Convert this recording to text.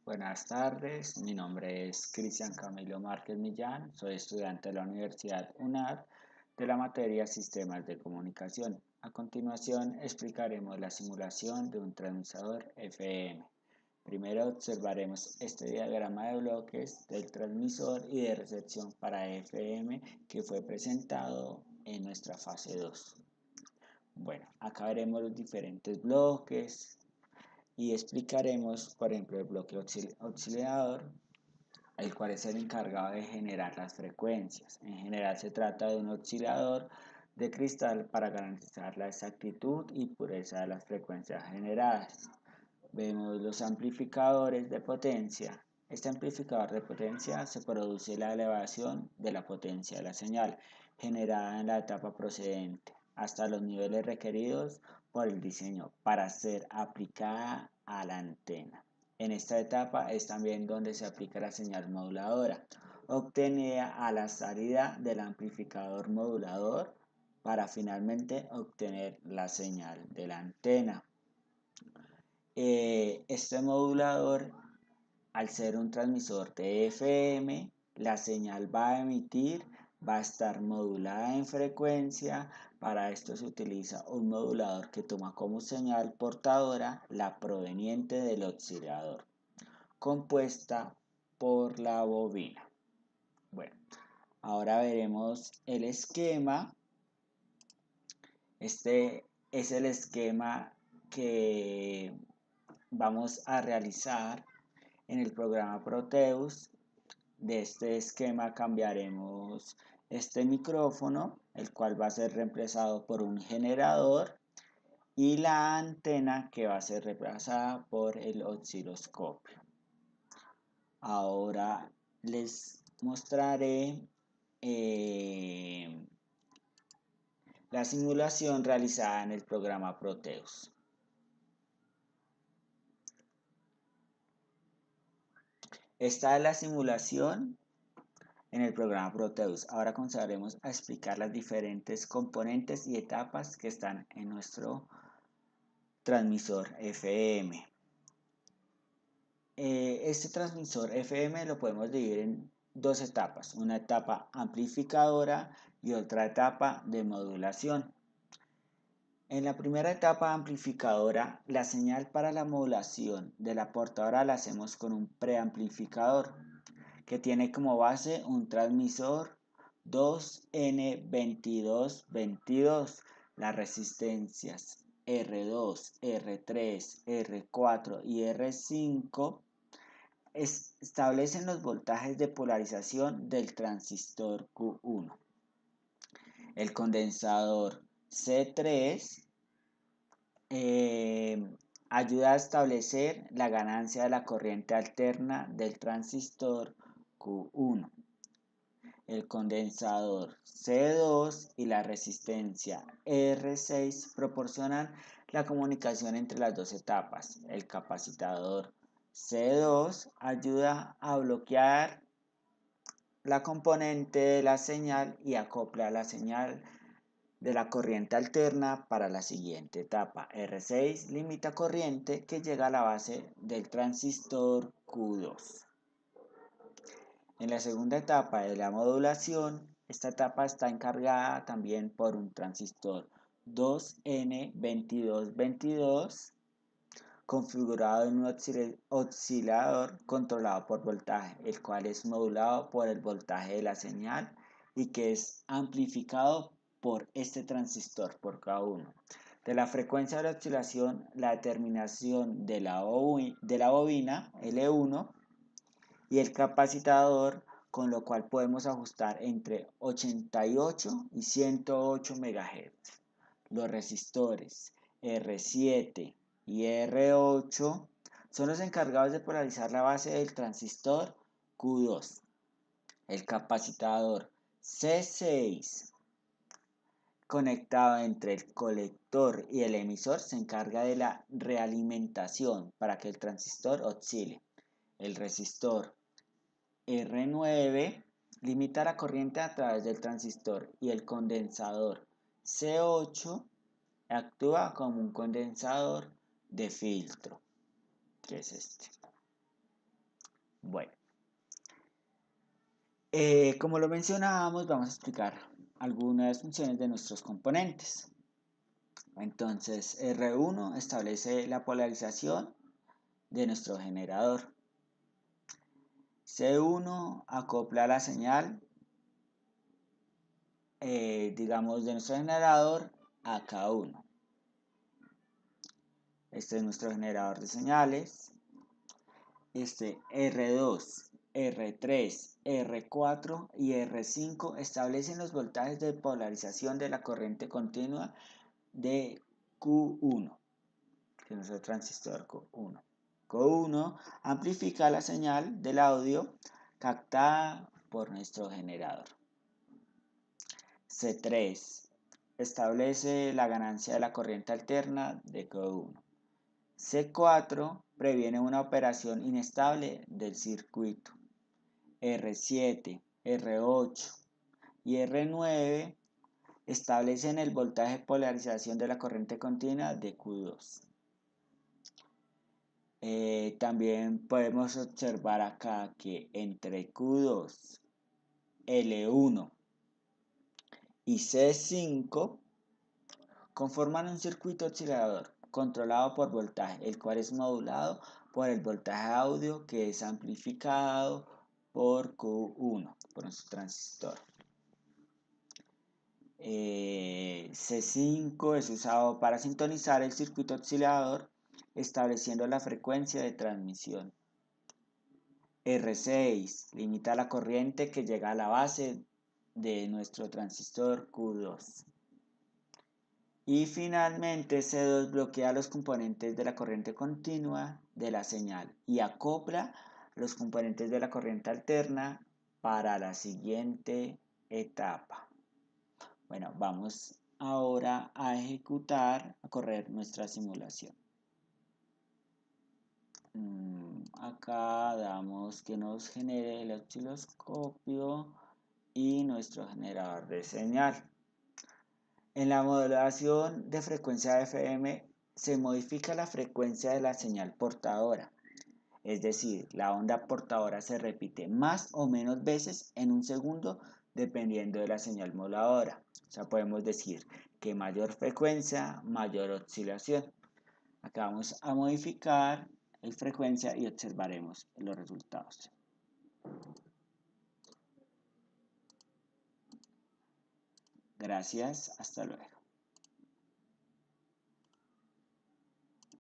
Buenas tardes, mi nombre es Cristian Camilo Márquez Millán, soy estudiante de la Universidad UNAD de la materia Sistemas de Comunicación. A continuación explicaremos la simulación de un transmisor FM. Primero observaremos este diagrama de bloques del transmisor y de recepción para FM que fue presentado en nuestra fase 2. Bueno, acá veremos los diferentes bloques y explicaremos, por ejemplo, el bloque oscilador, el cual es el encargado de generar las frecuencias. En general se trata de un oscilador de cristal para garantizar la exactitud y pureza de las frecuencias generadas. Vemos los amplificadores de potencia. Este amplificador de potencia se produce la elevación de la potencia de la señal generada en la etapa procedente hasta los niveles requeridos por el diseño para ser aplicada a la antena. En esta etapa es también donde se aplica la señal moduladora, obtenida a la salida del amplificador modulador para finalmente obtener la señal de la antena. Este modulador, al ser un transmisor de FM, la señal va a estar modulada en frecuencia. Para esto se utiliza un modulador que toma como señal portadora la proveniente del oscilador, compuesta por la bobina. Bueno, ahora veremos el esquema. Este es el esquema que vamos a realizar en el programa Proteus. De este esquema cambiaremos este micrófono, el cual va a ser reemplazado por un generador, y la antena, que va a ser reemplazada por el osciloscopio. Ahora les mostraré la simulación realizada en el programa Proteus. Esta es la simulación en el programa Proteus. Ahora comenzaremos a explicar las diferentes componentes y etapas que están en nuestro transmisor FM. Este transmisor FM lo podemos dividir en dos etapas, una etapa amplificadora y otra etapa de modulación. En la primera etapa amplificadora, la señal para la modulación de la portadora la hacemos con un preamplificador que tiene como base un transmisor 2N2222. Las resistencias R2, R3, R4 y R5 establecen los voltajes de polarización del transistor Q1. El condensador C3 ayuda a establecer la ganancia de la corriente alterna del transistor Q1. El condensador C2 y la resistencia R6 proporcionan la comunicación entre las dos etapas. El capacitador C2 ayuda a bloquear la componente de la señal y acopla la señal de la corriente alterna para la siguiente etapa. R6 limita corriente que llega a la base del transistor Q2. En la segunda etapa de la modulación, esta etapa está encargada también por un transistor 2N2222 configurado en un oscilador controlado por voltaje, el cual es modulado por el voltaje de la señal y que es amplificado por este transistor, por cada uno. De la frecuencia de la oscilación, la determinación de la bobina L1 y el capacitador, con lo cual podemos ajustar entre 88 y 108 MHz. Los resistores R7 y R8 son los encargados de polarizar la base del transistor Q2. El capacitador C6 conectado entre el colector y el emisor se encarga de la realimentación para que el transistor oscile. El resistor R9 limita la corriente a través del transistor y el condensador C8 actúa como un condensador de filtro, que es este. Bueno, como lo mencionábamos, vamos a explicar algunas funciones de nuestros componentes. Entonces, R1 establece la polarización de nuestro generador. C1 acopla la señal, digamos, de nuestro generador a K1. Este es nuestro generador de señales. Este R2, R3, R4 y R5 establecen los voltajes de polarización de la corriente continua de Q1, que es nuestro transistor Q1. Q1 amplifica la señal del audio captada por nuestro generador. C3 establece la ganancia de la corriente alterna de Q1. C4 previene una operación inestable del circuito. R7, R8 y R9 establecen el voltaje de polarización de la corriente continua de Q2. También podemos observar acá que entre Q2, L1 y C5 conforman un circuito oscilador controlado por voltaje, el cual es modulado por el voltaje audio que es amplificado por Q1, por nuestro transistor. C5 es usado para sintonizar el circuito oscilador, estableciendo la frecuencia de transmisión. R6 limita la corriente que llega a la base de nuestro transistor Q2. Y finalmente C2 bloquea los componentes de la corriente continua de la señal y acopla los componentes de la corriente alterna para la siguiente etapa. Bueno, vamos ahora a correr nuestra simulación. Acá damos que nos genere el osciloscopio y nuestro generador de señal. En la modulación de frecuencia FM se modifica la frecuencia de la señal portadora, es decir, la onda portadora se repite más o menos veces en un segundo dependiendo de la señal moduladora. O sea, podemos decir que mayor frecuencia, mayor oscilación. Acá vamos a modificar la frecuencia y observaremos los resultados. Gracias, hasta luego.